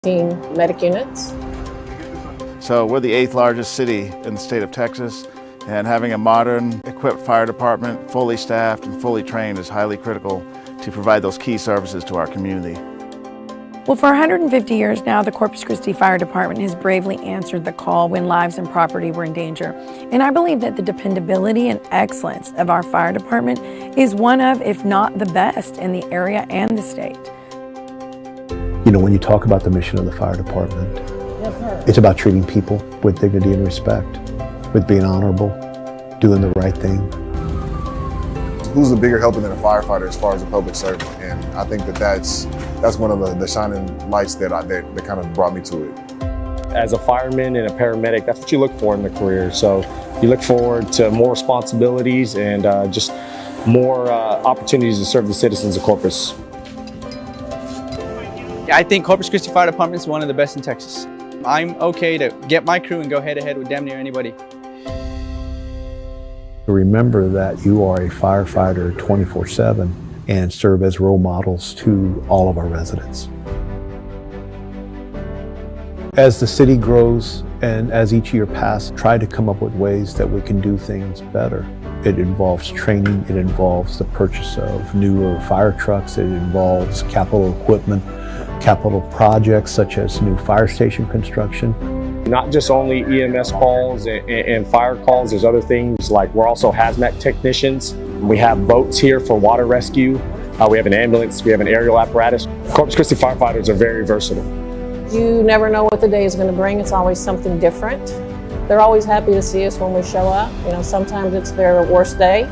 medic units. So we're the 8th largest city in the state of Texas, and having a modern, equipped fire department, fully staffed and fully trained, is highly critical to provide those key services to our community. Well, for 150 years now, the Corpus Christi Fire Department has bravely answered the call when lives and property were in danger. And I believe that the dependability and excellence of our fire department is one of, if not the best, in the area and the state. You know, when you talk about the mission of the fire department, Yes, sir. it's about treating people with dignity and respect, with being honorable, doing the right thing. Who's the bigger helper than a firefighter as far as a public servant? And I think that's one of the shining lights that kind of brought me to it. As a fireman and a paramedic, that's what you look for in the career. So you look forward to more responsibilities and just more opportunities to serve the citizens of Corpus. I think Corpus Christi Fire Department is one of the best in Texas. I'm okay to get my crew and go head to head with damn near anybody. Remember that you are a firefighter 24/7 and serve as role models to all of our residents. As the city grows and as each year passes, try to come up with ways that we can do things better. It involves training, it involves the purchase of newer fire trucks, it involves capital equipment, capital projects such as new fire station construction. Not just only EMS calls and fire calls, there's other things like we're also hazmat technicians. We have boats here for water rescue. We have an ambulance, we have an aerial apparatus. Corpus Christi firefighters are very versatile. You never know what the day is going to bring. It's always something different. They're always happy to see us when we show up. You know, sometimes it's their worst day,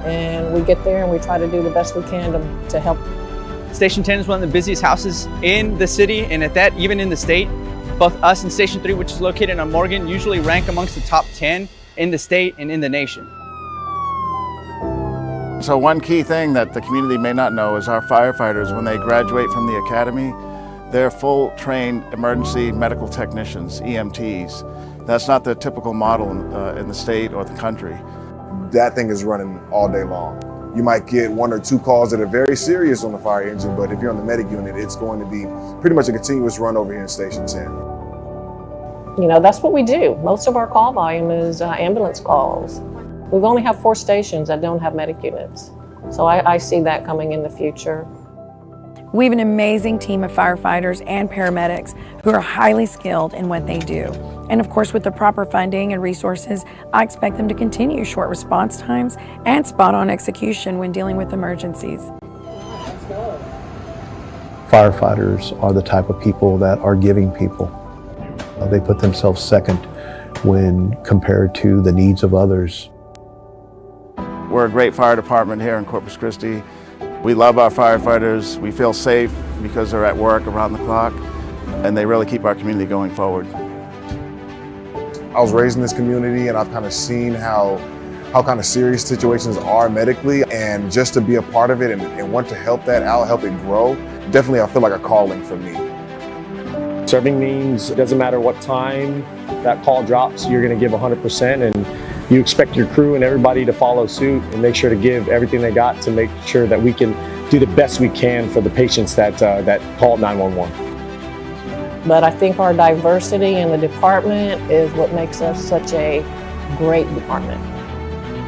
and we get there and we try to do the best we can to help. Station 10 is one of the busiest houses in the city, and at that, even in the state. Both us and Station 3, which is located on Morgan, usually rank amongst the top 10 in the state and in the nation. So one key thing that the community may not know is our firefighters, when they graduate from the academy, they're full trained emergency medical technicians, EMTs. That's not the typical model in the state or the country. That thing is running all day long. You might get 1 or 2 calls that are very serious on the fire engine, but if you're on the medic unit, it's going to be pretty much a continuous run over here in Station 10. You know, that's what we do. Most of our call volume is ambulance calls. We've only have 4 stations that don't have medic units. So I see that coming in the future. We have an amazing team of firefighters and paramedics who are highly skilled in what they do. And of course, with the proper funding and resources, I expect them to continue short response times and spot-on execution when dealing with emergencies. Firefighters are the type of people that are giving people. They put themselves second when compared to the needs of others. We're a great fire department here in Corpus Christi. We love our firefighters. We feel safe because they're at work around the clock, and they really keep our community going forward. I was raised in this community, and I've kind of seen how kind of serious situations are medically, and just to be a part of it and want to help that out, help it grow, definitely I feel like a calling for me. Serving means it doesn't matter what time that call drops, you're going to give 100%, and you expect your crew and everybody to follow suit and make sure to give everything they got to make sure that we can do the best we can for the patients that call 911. But I think our diversity in the department is what makes us such a great department.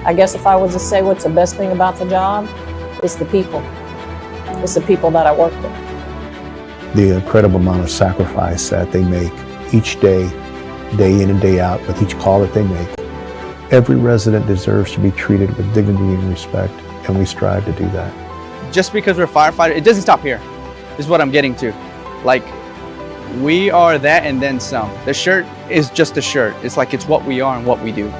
I guess if I was to say what's the best thing about the job, it's the people. It's the people that I work with. The incredible amount of sacrifice that they make each day, day in and day out, with each call that they make. Every resident deserves to be treated with dignity and respect, and we strive to do that. Just because we're firefighters, it doesn't stop here, is what I'm getting to. Like, we are that and then some. The shirt is just a shirt. It's like it's what we are and what we do.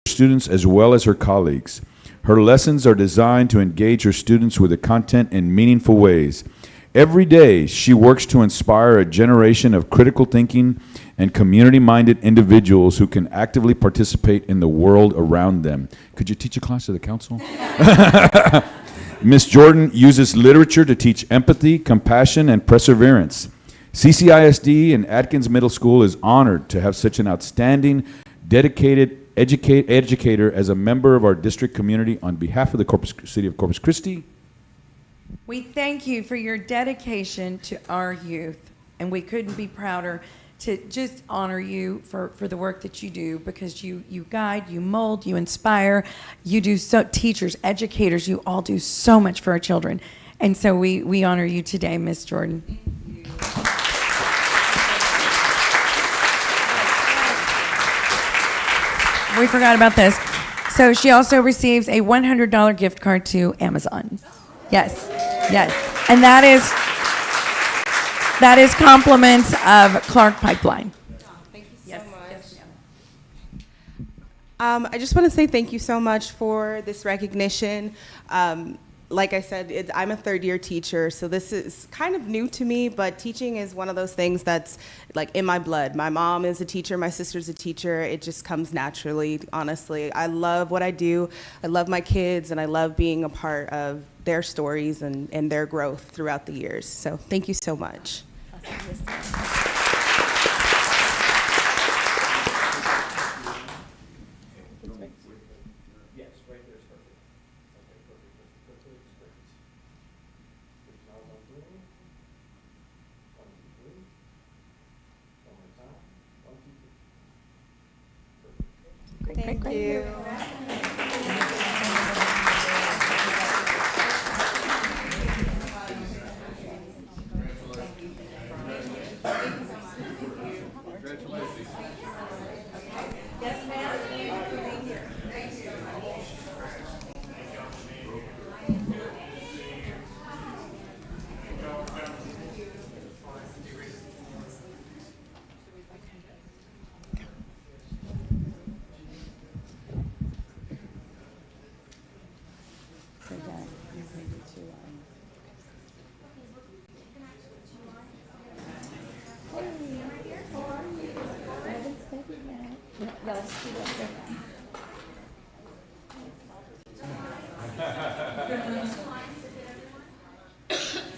Students as well as her colleagues. Her lessons are designed to engage her students with the content in meaningful ways. Every day, she works to inspire a generation of critical thinking and community-minded individuals who can actively participate in the world around them. Could you teach a class to the council? Ms. Jordan uses literature to teach empathy, compassion, and perseverance. CCISD and Atkins Middle School is honored to have such an outstanding, dedicated educator as a member of our district community. On behalf of the City of Corpus Christi, We thank you for your dedication to our youth, and we couldn't be prouder to just honor you for the work that you do, because you guide, you mold, you inspire, you do so, teachers, educators, you all do so much for our children. And so we honor you today, Miss Jordan. We forgot about this. So she also receives a $100 gift card to Amazon. Yes, yes. And that is compliments of Clark Pipeline. Thank you so much. I just want to say thank you so much for this recognition. Like I said, I'm a third-year teacher, so this is kind of new to me, but teaching is one of those things that's like in my blood. My mom is a teacher, my sister's a teacher. It just comes naturally, honestly. I love what I do. I love my kids, and I love being a part of their stories and their growth throughout the years. So thank you so much. Thank you. Yes, ma'am. Thank you for being here. Thank you.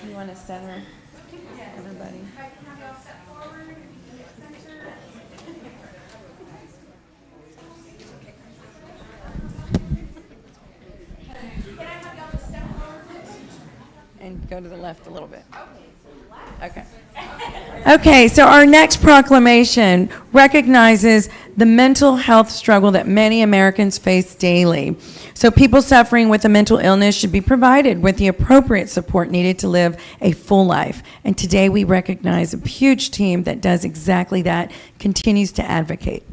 You want to center everybody? And go to the left a little bit. Okay. Okay, so our next proclamation recognizes the mental health struggle that many Americans face daily. So people suffering with a mental illness should be provided with the appropriate support needed to live a full life. And today we recognize a huge team that does exactly that, continues to advocate.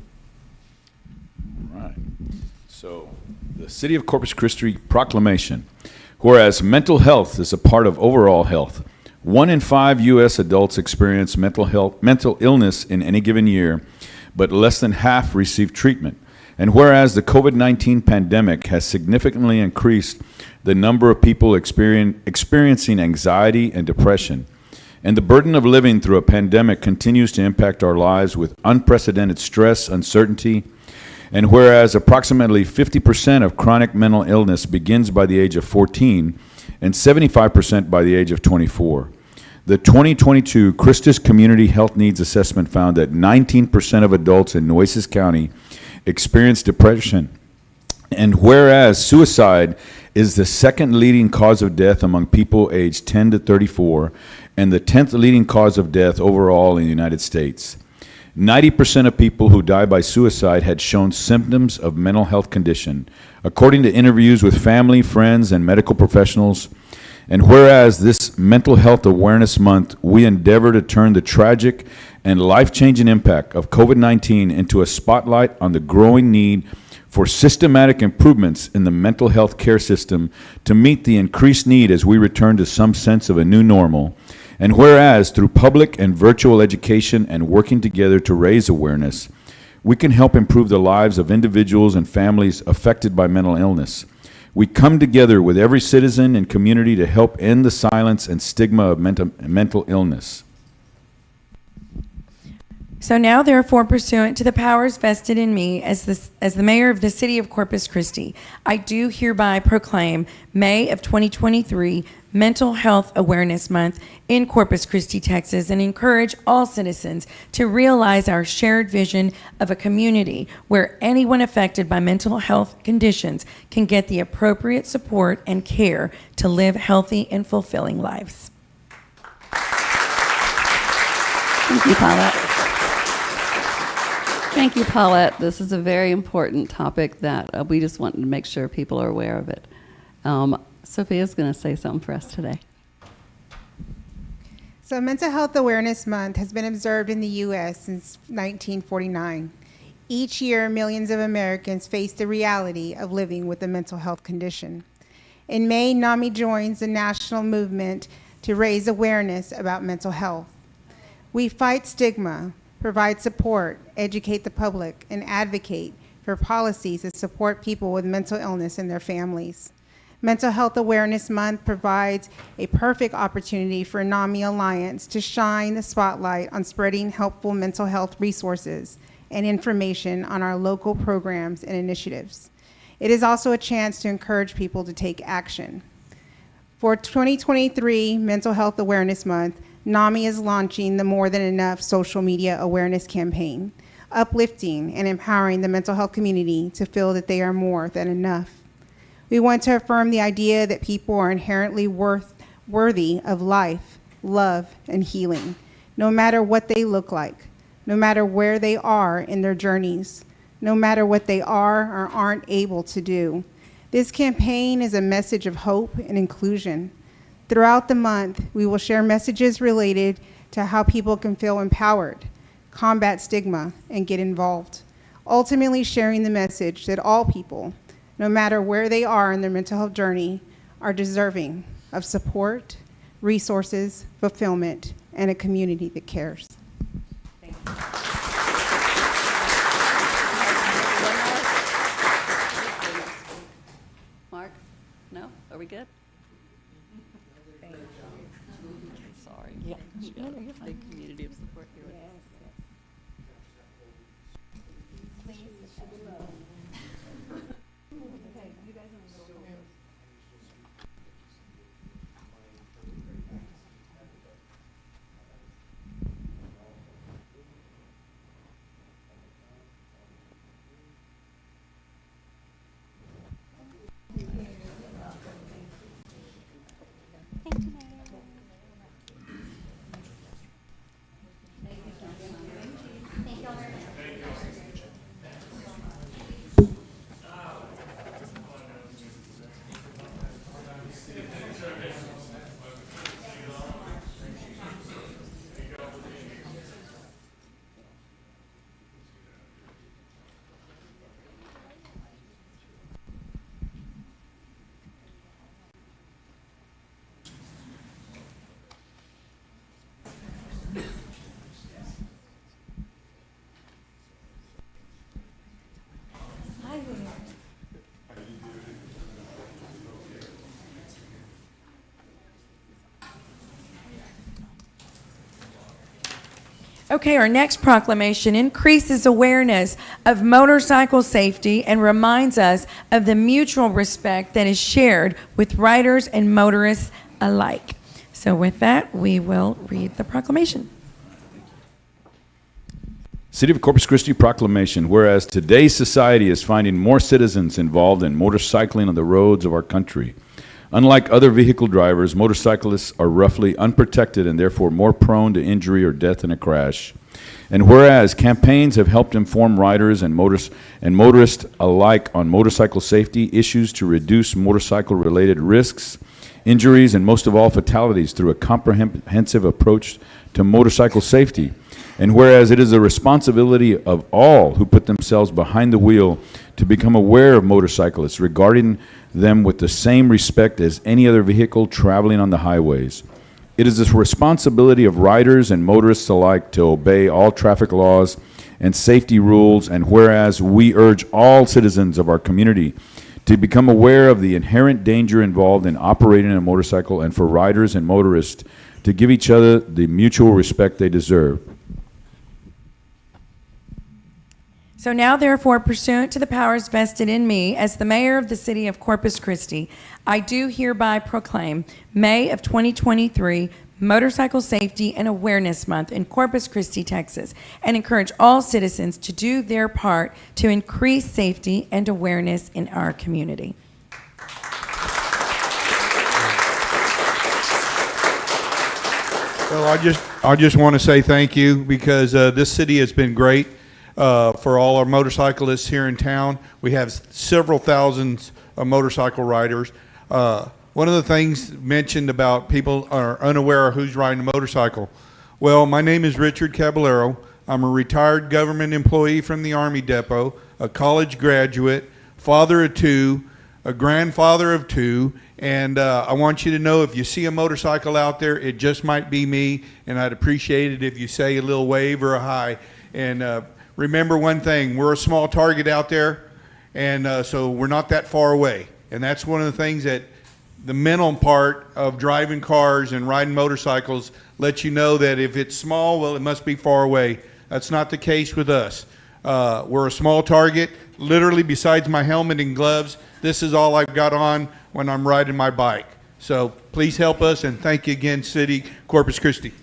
all right. So, the City of Corpus Christi proclamation. Whereas mental health is a part of overall health, 1 in 5 U.S. adults experience mental illness in any given year, but less than half receive treatment. And whereas the COVID-19 pandemic has significantly increased the number of people experiencing anxiety and depression, and the burden of living through a pandemic continues to impact our lives with unprecedented stress, uncertainty, and whereas approximately 50% of chronic mental illness begins by the age of 14 and 75% by the age of 24. The 2022 Christus Community Health Needs Assessment found that 19% of adults in Nueces County experience depression. And whereas suicide is the second leading cause of death among people aged 10 to 34 and the 10th leading cause of death overall in the United States. 90% of people who die by suicide had shown symptoms of mental health condition, according to interviews with family, friends, and medical professionals. And whereas this Mental Health Awareness Month, we endeavor to turn the tragic and life-changing impact of COVID-19 into a spotlight on the growing need for systematic improvements in the mental health care system to meet the increased need as we return to some sense of a new normal. And whereas through public and virtual education and working together to raise awareness, we can help improve the lives of individuals and families affected by mental illness. We come together with every citizen and community to help end the silence and stigma of mental illness. So now, therefore, pursuant to the powers vested in me as the mayor of the city of Corpus Christi, I do hereby proclaim May of 2023 Mental Health Awareness Month in Corpus Christi, Texas, and encourage all citizens to realize our shared vision of a community where anyone affected by mental health conditions can get the appropriate support and care to live healthy and fulfilling lives. Thank you, Paulette. Thank you, Paulette. This is a very important topic that we just want to make sure people are aware of it. Sophia's going to say something for us today. So Mental Health Awareness Month has been observed in the U.S. since 1949. Each year, millions of Americans face the reality of living with a mental health condition. In May, NAMI joins the national movement to raise awareness about mental health. We fight stigma, provide support, educate the public, and advocate for policies that support people with mental illness and their families. Mental Health Awareness Month provides a perfect opportunity for NAMI Alliance to shine the spotlight on spreading helpful mental health resources and information on our local programs and initiatives. It is also a chance to encourage people to take action. For 2023 Mental Health Awareness Month, NAMI is launching the More Than Enough social media awareness campaign, uplifting and empowering the mental health community to feel that they are more than enough. We want to affirm the idea that people are inherently worthy of life, love, and healing, no matter what they look like, no matter where they are in their journeys, no matter what they are or aren't able to do. This campaign is a message of hope and inclusion. Throughout the month, we will share messages related to how people can feel empowered, combat stigma, and get involved, ultimately sharing the message that all people, no matter where they are in their mental health journey, are deserving of support, resources, fulfillment, and a community that cares. Thank you. Mark? No? Are we good? Sorry. Yeah. You got a big community of support here. Okay, our next proclamation increases awareness of motorcycle safety and reminds us of the mutual respect that is shared with riders and motorists alike. So with that, we will read the proclamation. City of Corpus Christi Proclamation. Whereas today's society is finding more citizens involved in motorcycling on the roads of our country. Unlike other vehicle drivers, motorcyclists are roughly unprotected and therefore more prone to injury or death in a crash. And whereas campaigns have helped inform riders and motorists alike on motorcycle safety issues to reduce motorcycle-related risks, injuries, and most of all fatalities through a comprehensive approach to motorcycle safety. And whereas it is the responsibility of all who put themselves behind the wheel to become aware of motorcyclists, regarding them with the same respect as any other vehicle traveling on the highways. It is the responsibility of riders and motorists alike to obey all traffic laws and safety rules, and whereas we urge all citizens of our community to become aware of the inherent danger involved in operating a motorcycle, and for riders and motorists to give each other the mutual respect they deserve. So now, therefore, pursuant to the powers vested in me as the mayor of the city of Corpus Christi, I do hereby proclaim May of 2023 Motorcycle Safety and Awareness Month in Corpus Christi, Texas, and encourage all citizens to do their part to increase safety and awareness in our community. Well, I just want to say thank you, because this city has been great for all our motorcyclists here in town. We have several thousands of motorcycle riders. One of the things mentioned about people are unaware of who's riding a motorcycle. Well, my name is Richard Caballero. I'm a retired government employee from the Army Depot, a college graduate, father of two, a grandfather of two, and I want you to know, if you see a motorcycle out there, it just might be me, and I'd appreciate it if you say a little wave or a hi. And remember one thing, we're a small target out there, and so we're not that far away. And that's one of the things that the mental part of driving cars and riding motorcycles lets you know, that if it's small, well, it must be far away. That's not the case with us. We're a small target. Literally, besides my helmet and gloves, this is all I've got on when I'm riding my bike. So please help us, and thank you again, City Corpus Christi.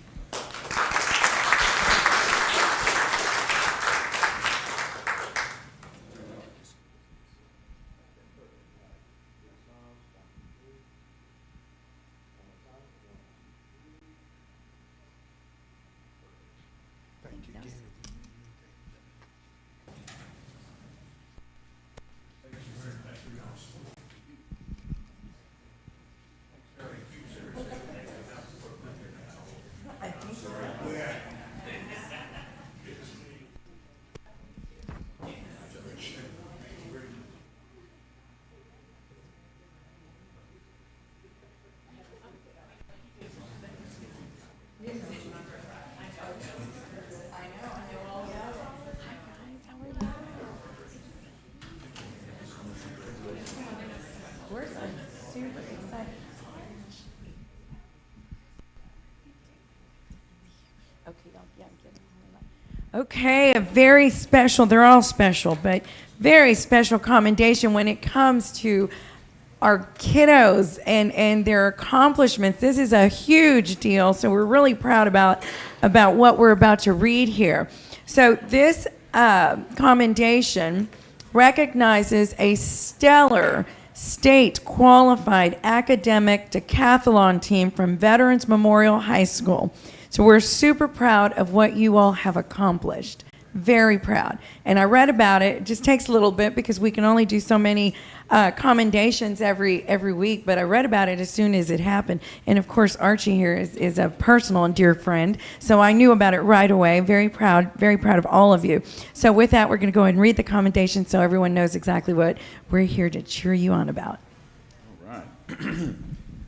Okay, a very special, they're all special, but very special commendation when it comes to our kiddos and their accomplishments. This is a huge deal, so we're really proud about what we're about to read here. So this commendation recognizes a stellar state qualified academic decathlon team from Veterans Memorial High School. So we're super proud of what you all have accomplished. Very proud. And I read about it. It just takes a little bit because we can only do so many commendations every week, but I read about it as soon as it happened. And of course, Archie here is a personal and dear friend, so I knew about it right away. Very proud of all of you. So with that, we're going to go ahead and read the commendation so everyone knows exactly what we're here to cheer you on about. All right.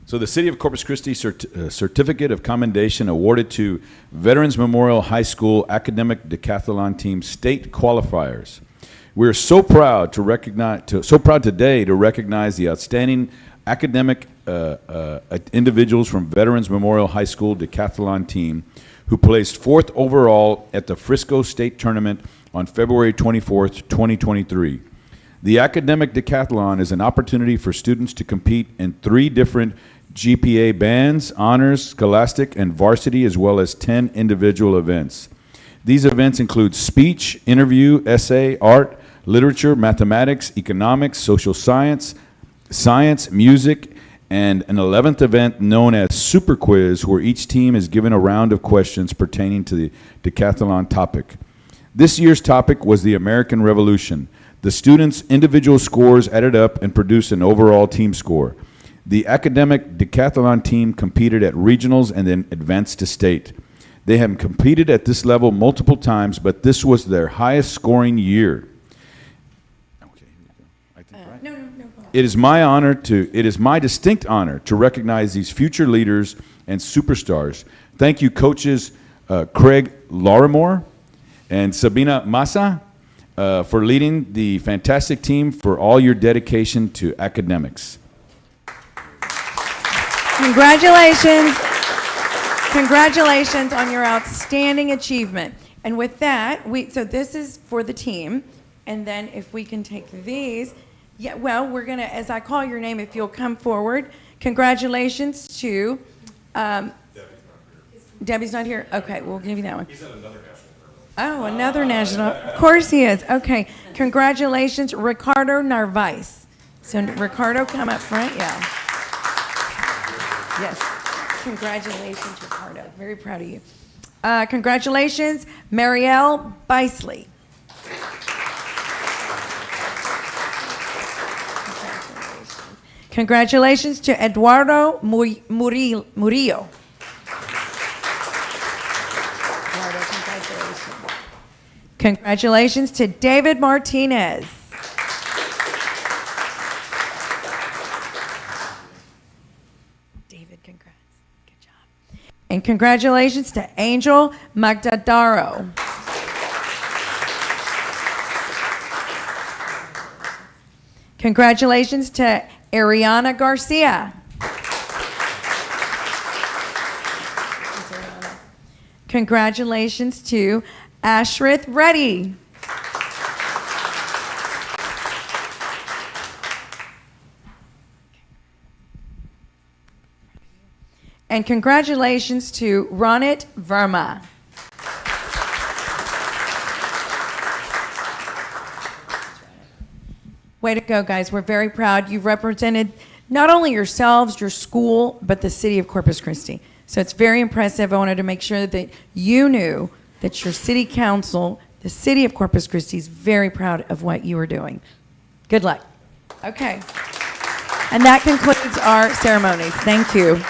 So the City of Corpus Christi Certificate of Commendation awarded to Veterans Memorial High School Academic Decathlon Team State Qualifiers. We're so proud today to recognize the outstanding academic individuals from Veterans Memorial High School Decathlon Team who placed 4th overall at the Frisco State Tournament on February 24th, 2023. The academic decathlon is an opportunity for students to compete in 3 different GPA bands, honors, scholastic, and varsity, as well as 10 individual events. These events include speech, interview, essay, art, literature, mathematics, economics, social science, music, and an 11th event known as Super Quiz, where each team is given a round of questions pertaining to the decathlon topic. This year's topic was the American Revolution. The students' individual scores added up and produced an overall team score. The academic decathlon team competed at regionals and then advanced to state. They have competed at this level multiple times, but this was their highest scoring year. Okay, here we go. I think, right? No. It is my distinct honor to recognize these future leaders and superstars. Thank you, coaches Craig Larimore and Sabina Massa, for leading the fantastic team for all your dedication to academics. Congratulations. Congratulations on your outstanding achievement. And with that, so this is for the team. And then if we can take these, yeah, well, we're going to, as I call your name, if you'll come forward, congratulations to, Debbie's not here? Okay, we'll give you that one. He's at another national. Oh, another national. Of course he is. Okay, congratulations, Ricardo Narvaez. So Ricardo, come up front, yeah. Yes, congratulations, Ricardo. Very proud of you. Congratulations, Marielle Beisley. Congratulations to Eduardo Murillo. Eduardo, congratulations. Congratulations to David Martinez. David, congrats. Good job. And congratulations to Angel Magdadaro. Congratulations to Ariana Garcia. Congratulations to Ashrith Reddy. And congratulations to Ronit Verma. Way to go, guys. We're very proud. You've represented not only yourselves, your school, but the city of Corpus Christi. So it's very impressive. I wanted to make sure that you knew that your city council, the city of Corpus Christi, is very proud of what you are doing. Good luck. Okay. And that concludes our ceremony. Thank you.